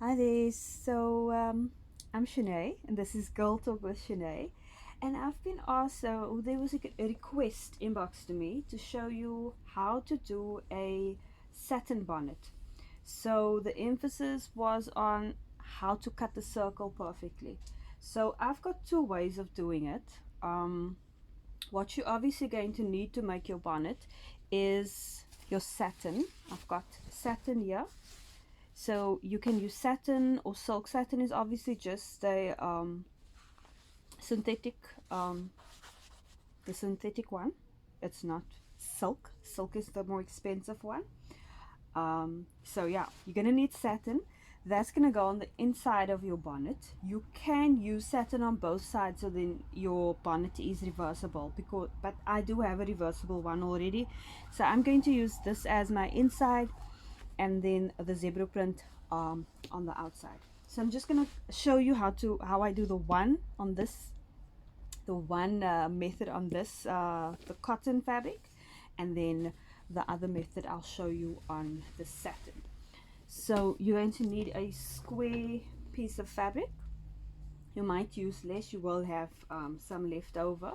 Hi there. I'm Shanae, and this is Girl Talk with Shanae. And I've been asked, there was a request inbox to me to show you how to do a satin bonnet. So the emphasis was on how to cut the circle perfectly. So I've got two ways of doing it. What you're obviously going to need to make your bonnet is your satin. I've got satin here, so you can use satin or silk. Satin is obviously just a synthetic, um, the synthetic one. It's not silk. Silk is the more expensive one. So yeah, you're gonna need satin. That's gonna go on the inside of your bonnet. You can use satin on both sides, so then your bonnet is reversible. But I do have a reversible one already, so I'm going to use this as my inside, and then the zebra print on the outside. So I'm just gonna show you how I do the one on this, the one method on this, the cotton fabric, and then the other method I'll show you on the satin. So you're going to need a square piece of fabric. You might use less, you will have some left over.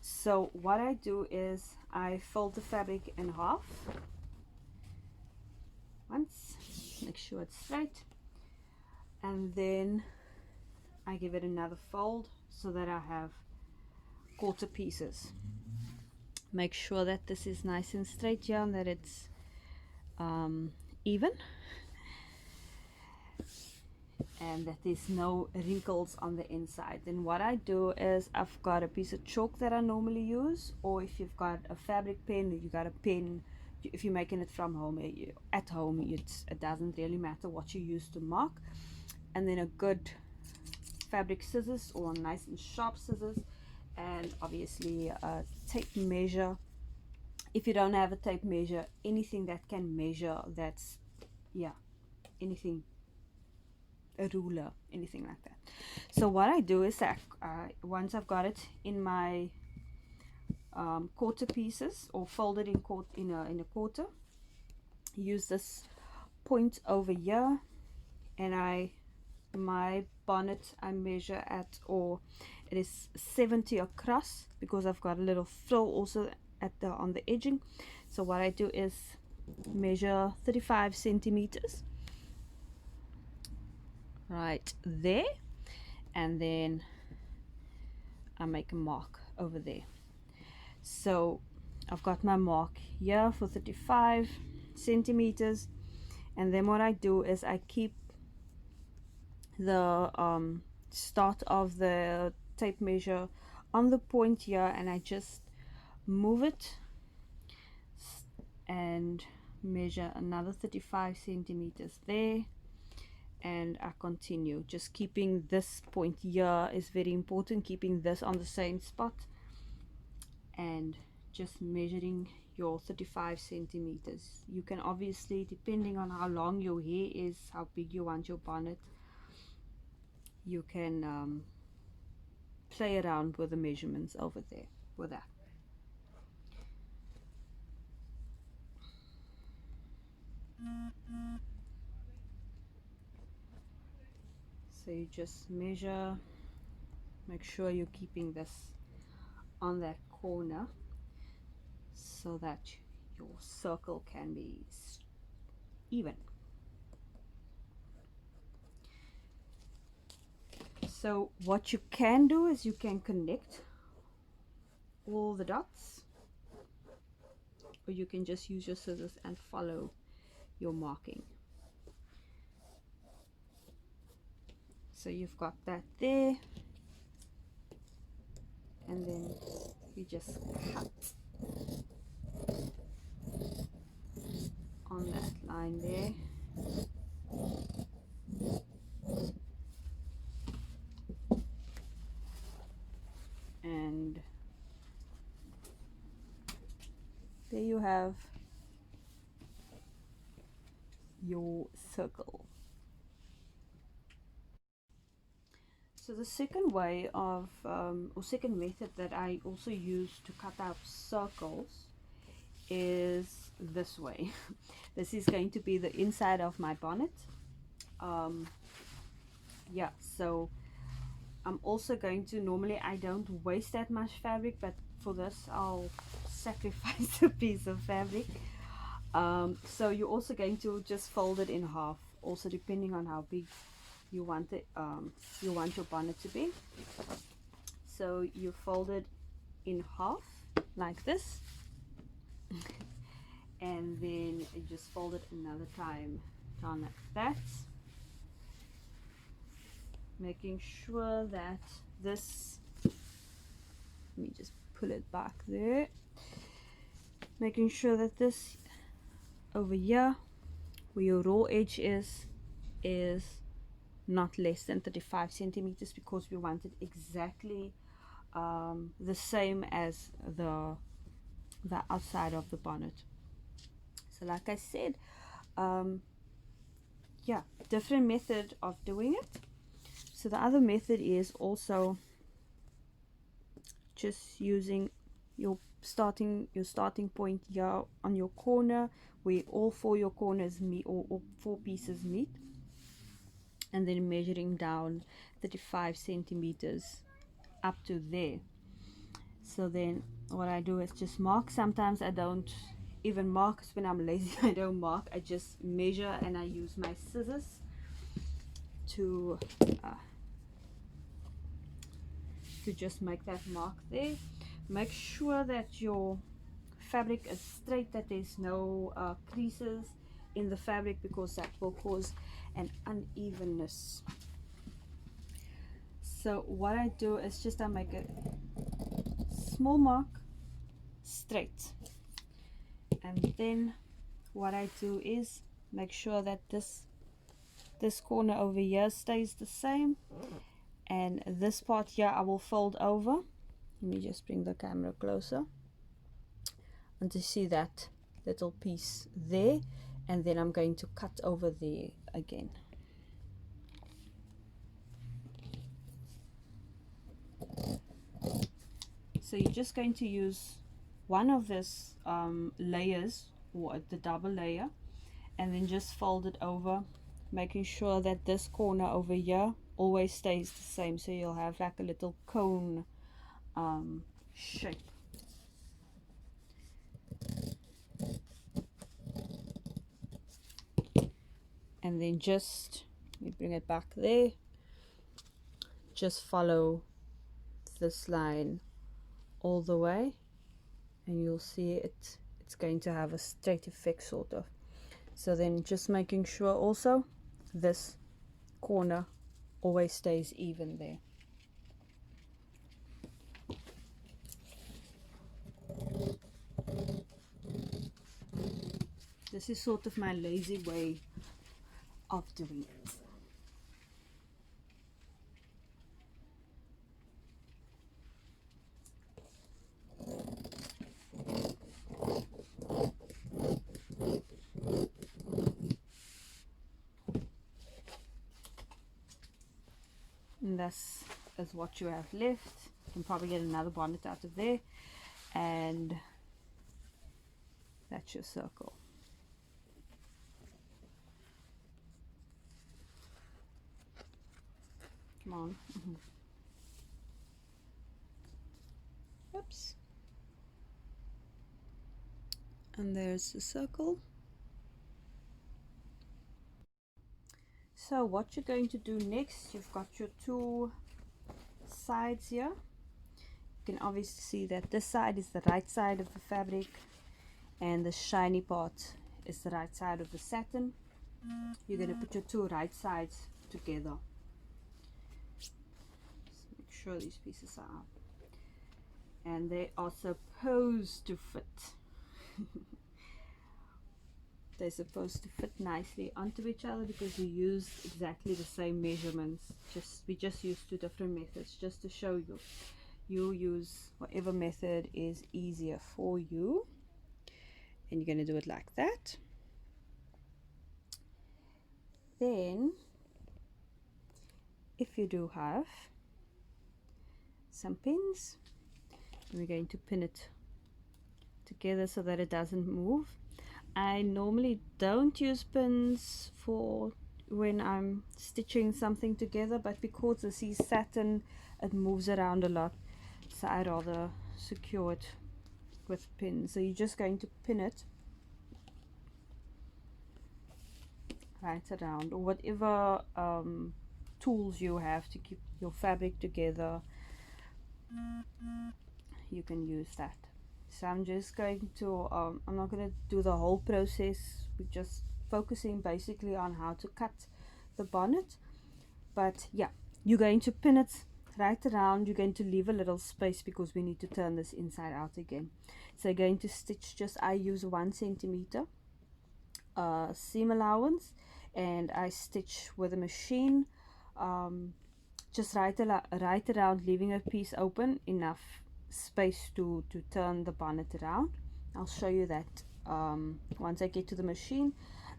So what I do is I fold the fabric in half once, make sure it's straight, and then I give it another fold so that I have quarter pieces. Make sure that this is nice and straight here and that it's even, and that there's no wrinkles on the inside. Then what I do is I've got a piece of chalk that I normally use, or if you've got a fabric pen, you got a pen. If you're making it from home, at home, it doesn't really matter what you use to mark. And then a good fabric scissors, or nice and sharp scissors, and obviously a tape measure. If you don't have a tape measure, anything that can measure, that's, yeah, anything, a ruler, anything like that. So what I do is that once I've got it in my quarter pieces, or folded in a quarter, use this point over here, and my bonnet I measure at, or it is 70 across, because I've got a little frill also on the edging. So what I do is measure 35 centimeters right there, and then I make a mark over there. So I've got my mark here for 35 centimeters, and then what I do is I keep the start of the tape measure on the point here, and I just move it and measure another 35 centimeters there, and I continue, just keeping this point here is very important, keeping this on the same spot, and just measuring your 35 centimeters. You can obviously, depending on how long your hair is, how big you want your bonnet, you can play around with the measurements over there with that. So you just measure, make sure you're keeping this on that corner so that your circle can be even. So what you can do is you can connect all the dots, or you can just use your scissors and follow your marking. So you've got that there, and then you just cut on that line there, and there you have your circle. So the second way of, or second method that I also use to cut out circles is this way. This is going to be the inside of my bonnet. Yeah, so I'm also going to, normally I don't waste that much fabric, but for this I'll sacrifice a piece of fabric. So you're also going to just fold it in half, also depending on how big you want it, you want your bonnet to be. So you fold it in half like this, and then you just fold it another time down like that, making sure that this, let me just pull it back there, making sure that this over here where your raw edge is not less than 35 centimeters, because we want it exactly the same as the outside of the bonnet. So like I said, yeah, different method of doing it. So the other method is also just using your starting point here on your corner, where all your corners meet, or all 4 pieces meet, and then measuring down 35 centimeters up to there. So then what I do is just mark. Sometimes I don't even mark, when I'm lazy. I don't mark, I just measure, and I use my scissors to just make that mark there. Make sure that your fabric is straight, that there's no creases in the fabric, because that will cause an unevenness. So what I do is just I make a small mark straight, and then what I do is make sure that this corner over here stays the same, and this part here I will fold over. Let me just bring the camera closer, and to see that little piece there, and then I'm going to cut over there again. So you're just going to use one of this layers, or the double layer, and then just fold it over, making sure that this corner over here always stays the same, so you'll have like a little cone shape. And then just, let me bring it back there, just follow this line all the way, and you'll see it's going to have a straight effect, sort of. So then just making sure also this corner always stays even there. This is sort of my lazy way of doing it. And this is what you have left. You can probably get another bonnet out of there, and that's your circle. Come on. Oops. And there's the circle. So what you're going to do next, you've got your 2 sides here. You can obviously see that this side is the right side of the fabric, and the shiny part is the right side of the satin. You're going to put your 2 right sides together. Just make sure these pieces are up, and they are supposed to fit. They're supposed to fit nicely onto each other, because we use exactly the same measurements. We just use 2 different methods, just to show you. You use whatever method is easier for you, and you're going to do it like that. Then if you do have some pins, we're going to pin it together so that it doesn't move. I normally don't use pins for when I'm stitching something together, but because this is satin, it moves around a lot, so I'd rather secure it with pins. So you're just going to pin it right around, or whatever tools you have to keep your fabric together, you can use that. So I'm just going to I'm not going to do the whole process, we're just focusing basically on how to cut the bonnet. But yeah, you're going to pin it right around. You're going to leave a little space because we need to turn this inside out again. So you're going to stitch, just I use 1 centimeter seam allowance, and I stitch with a machine, just right around, leaving a piece open enough space to turn the bonnet around. I'll show you that once I get to the machine.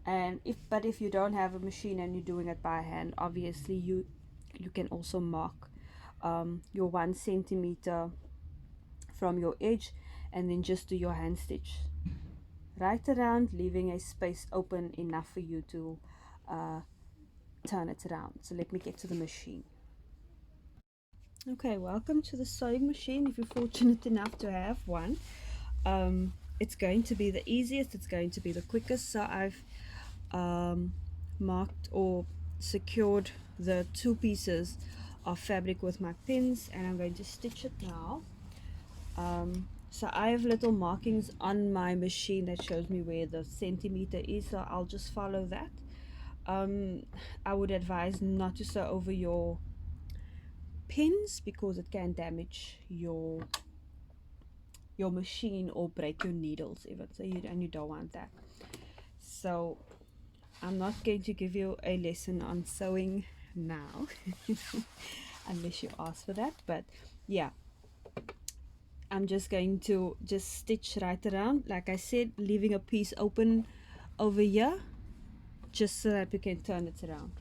And if you don't have a machine and you're doing it by hand, obviously you can also mark your 1 centimeter from your edge, and then just do your hand stitch right around, leaving a space open enough for you to turn it around. So let me get to the machine. Okay, welcome to the sewing machine if you're fortunate enough to have one. It's going to be the easiest, it's going to be the quickest. So I've marked or secured the 2 pieces of fabric with my pins, and I'm going to stitch it now. So I have little markings on my machine that shows me where the centimeter is, so I'll just follow that. I would advise not to sew over your pins because it can damage your machine or break your needles even, so you don't want that. So I'm not going to give you a lesson on sewing now unless you ask for that, but yeah, I'm just going to stitch right around, like I said, leaving a piece open over here just so that we can turn it around.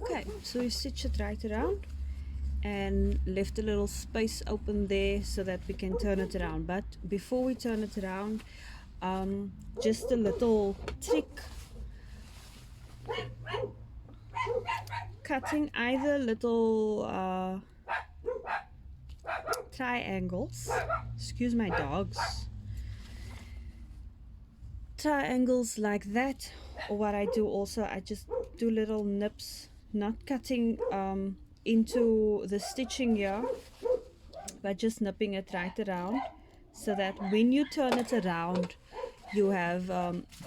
Okay, so you stitch it right around and left a little space open there so that we can turn it around. But before we turn it around, just a little trick, cutting either little triangles, excuse my dogs, triangles like that. Or what I do also, I just do little nips, not cutting into the stitching here, but just nipping it right around so that when you turn it around, you have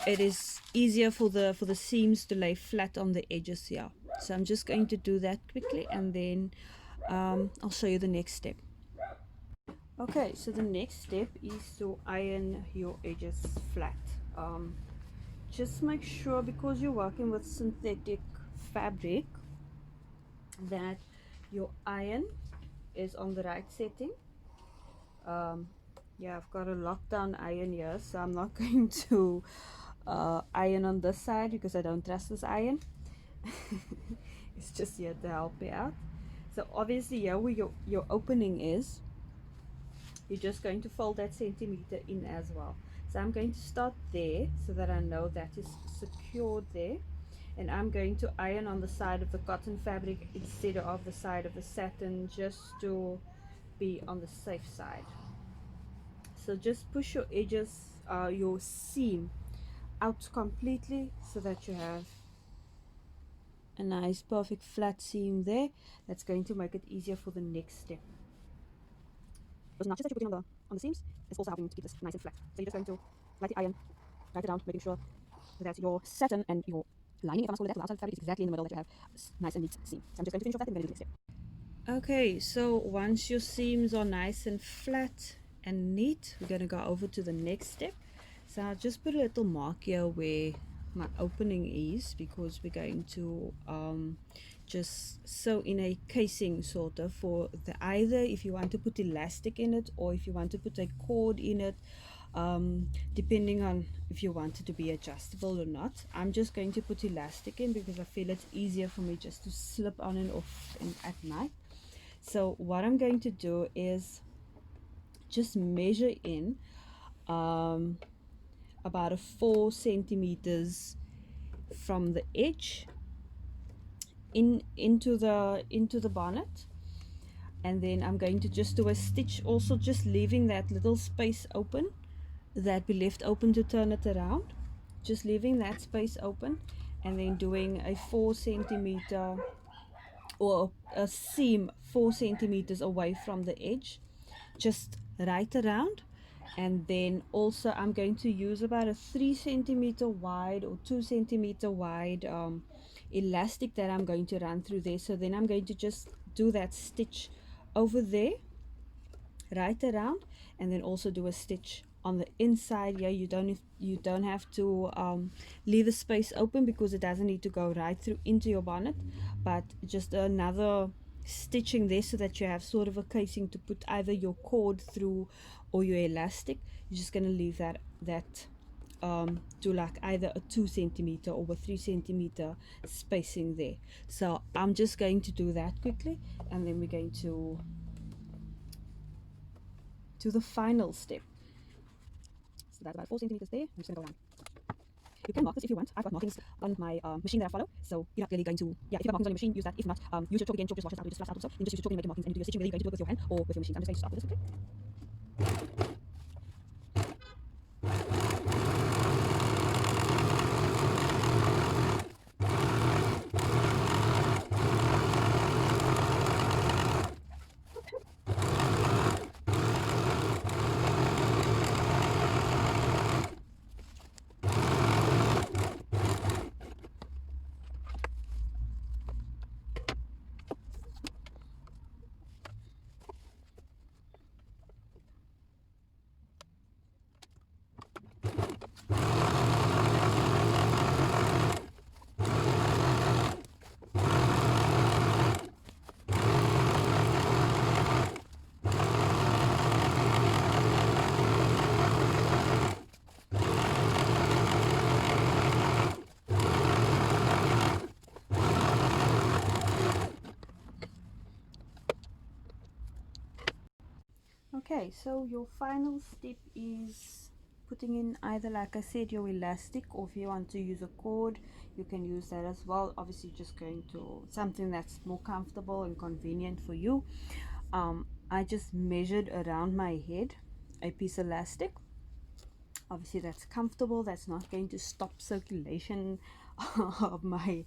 it is easier for the seams to lay flat on the edges here. So I'm just going to do that quickly, and then I'll show you the next step. Okay, so the next step is to iron your edges flat. Just make sure, because you're working with synthetic fabric, that your iron is on the right setting. Yeah, I've got a lockdown iron here, so I'm not going to iron on this side because I don't trust this iron. It's just here to help me out. So obviously here where your opening is, you're just going to fold that centimeter in as well. So I'm going to start there so that I know that is secured there, and I'm going to iron on the side of the cotton fabric instead of the side of the satin, just to be on the safe side. So just push your edges, your seam out completely so that you have a nice perfect flat seam there. That's going to make it easier for the next step. Those notches that you're putting on the seams is also helping to keep this nice and flat. So you're just going to lightly iron right around, making sure that your satin and your lining, if I must call it that, for the outside fabric, is exactly in the middle that you have nice and neat seam. So I'm just going to finish off that and we're going to do the next step. Okay, so once your seams are nice and flat and neat, we're going to go over to the next step. So I'll just put a little mark here where my opening is, because we're going to just sew in a casing sort of for the, either if you want to put elastic in it or if you want to put a cord in it, depending on if you want it to be adjustable or not. I'm just going to put elastic in because I feel it's easier for me just to slip on and off at night. So what I'm going to do is just measure in about a 4 centimeters from the edge into the bonnet, and then I'm going to just do a stitch, also just leaving that little space open that we left open to turn it around, just leaving that space open, and then doing a 4 centimeter or a seam 4 centimeters away from the edge, just right around. And then also I'm going to use about a 3 centimeter wide or 2 centimeter wide elastic that I'm going to run through there. So then I'm going to just do that stitch over there right around, and then also do a stitch on the inside. Yeah, you don't have to leave the space open because it doesn't need to go right through into your bonnet, but just another stitching there so that you have sort of a casing to put either your cord through or your elastic. You're just going to leave that to like either a 2 centimeter or a 3 centimeter spacing there. So I'm just going to do that quickly, and then we're going to the final step. So that's about 4 centimeters there. I'm just going to go around. You can mark this if you want. I've got markings on my machine that I follow, so you're not really going to, yeah, if you've got markings on your machine, use that. If not, use your chalk again. Chalk just washes out, you just flash out also. Then just use your chalk and make your markings and do your stitching, whether you're going to do it with your hand or with your machine. I'm just going to start with this quickly. Okay, so your final step is putting in either, like I said, your elastic, or if you want to use a cord, you can use that as well. Obviously, just going to something that's more comfortable and convenient for you. I just measured around my head a piece of elastic. Obviously, that's comfortable. That's not going to stop circulation of my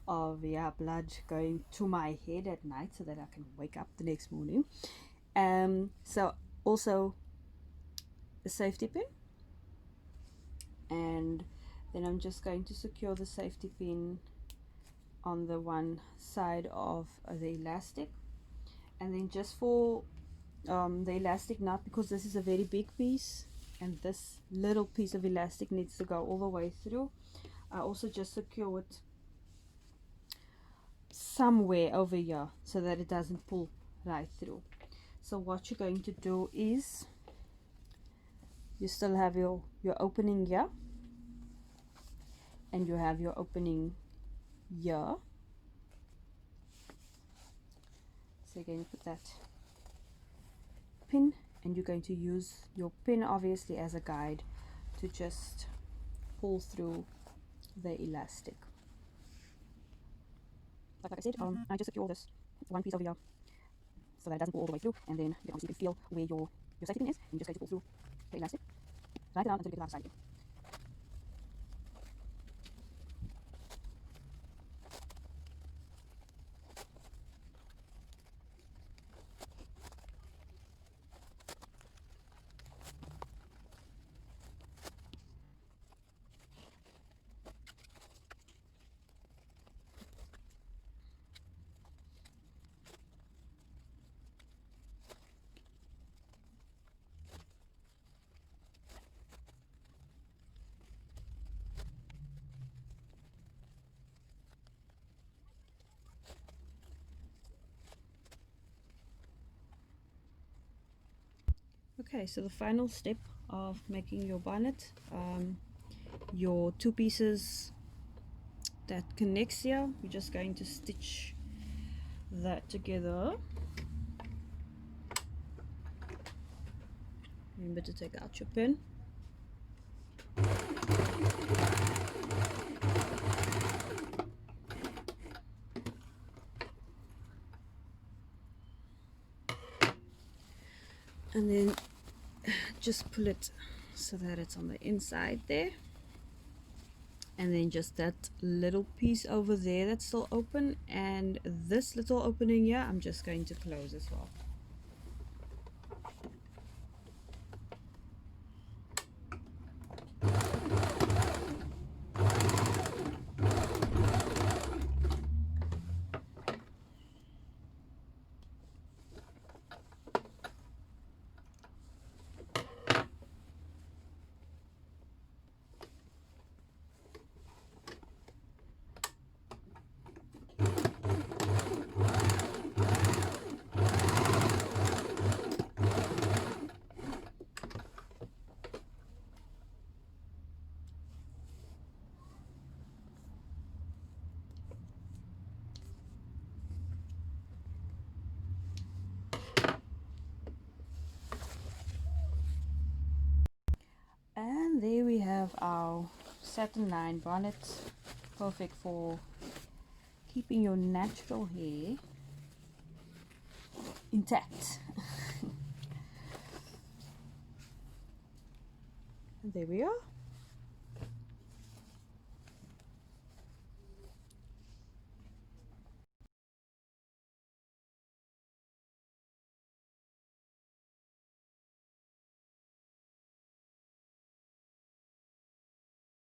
blood going to my head at night, so that I can wake up the next morning. So also a safety pin, and then I'm just going to secure the safety pin on the one side of the elastic, and then just for the elastic knot, because this is a very big piece and this little piece of elastic needs to go all the way through, I also just secure it somewhere over here so that it doesn't pull right through. So what you're going to do is, you still have your opening here, and you have your opening here. So you're going to put that pin, and you're going to use your pin obviously as a guide to just pull through the elastic. Like I said, I just secure this one piece over here so that it doesn't pull all the way through, and then you can obviously feel where your safety pin is, and you're just going to pull through the elastic right around until you get to the other side again. Okay, so the final step of making your bonnet, your two pieces that connects here, we're just going to stitch that together. Remember to take out your pin. And then just pull it so that it's on the inside there. And then just that little piece over there that's still open, and this little opening here I'm just going to close as well. And there we have our satin lined bonnet, perfect for keeping your natural hair intact. And there we are.